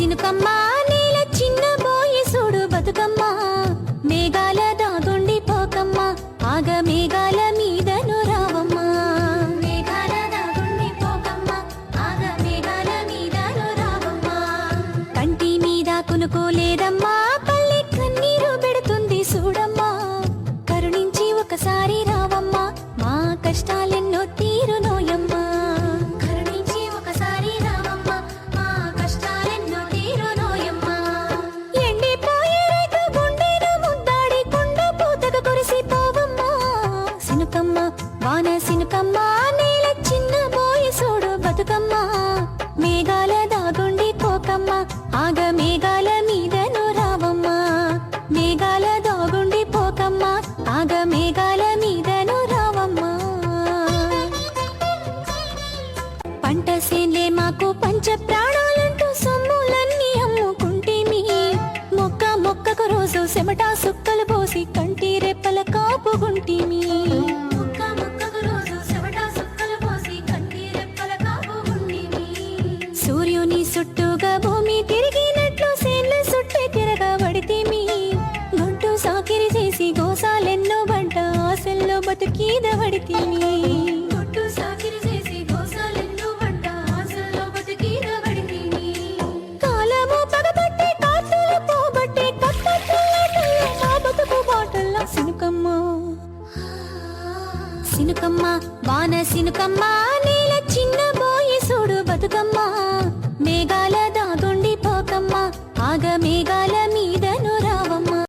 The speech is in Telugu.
సినుకమ్మ నేల చిన్న బోయి సూడు బతుకమ్మ మేఘాల దాగుండి పోకమ్మ ఆగ మేఘాల మీదను రావమ్మ మేఘాల దాగుండి పోకమ్మ ఆగ మేఘాల మీదను రావమ్మ కంటి మీద కునుకోలేదమ్మా పల్లె కన్నీరు పెడుతుంది చూడమ్మా కరుణించి ఒకసారి రావమ్మా మా కష్టాలెన్నో తీరునోయమ్మా కరుణించి ఒకసారి రావమ్మా మా కష్టాలెన్నో తీరునోయమ్మా ఎండిపోయే రైతు గుండెను ముద్దాడి కొండ పూతకు కురిసిపోవమ్మా సినుకమ్మ వాన సినుకమ్మ నేల చిన్న బోయి సూడు బతుకమ్మ మేఘాల దాగుండి పోకమ్మ ఆగ మేఘాల మీదను రావమ్మా మేఘాల దాగుండి పోకమ్మ ఆగ మేఘాల మీదను రావమ్మా పంట సేన్లే మాకు పంచ ప్రాణాలంటూ సొమ్ములన్నీ అమ్ముకుంటేమి మొక్క మొక్కకు రోజు చెమటా సుక్కలు పోసి కంటి రెప్పల కాపుగుంటేమి మొక్క మొక్కకు రోజు చెమటా సుక్కలు పోసి కంటి రెప్పల కాపుగుంటేమి సూర్యుని చుట్టూగా భూమి తిరిగినట్లు సేన్ల చుట్టే తిరగబడితేమి గొడ్డు సాకిరి చేసి గోసాలెన్నో వంట ఆశల్లో బతుకీదబడితేమి గొడ్డు సాకిరి చేసి గోసాలెన్నో వంట ఆశల్లో బతుకీదబడితేమి కాలము పగబట్టే కాతులు పోబట్టే కట్టట్టులాటల్లో మా బతుకు బాటల్లా సినుకమ్మ సినుకమ్మ వాన సినుకమ్మ నేల చిన్న బోయి సూడు బతుకమ్మ మేఘాల దాగుండి పోకమ్మ ఆగ మేఘాల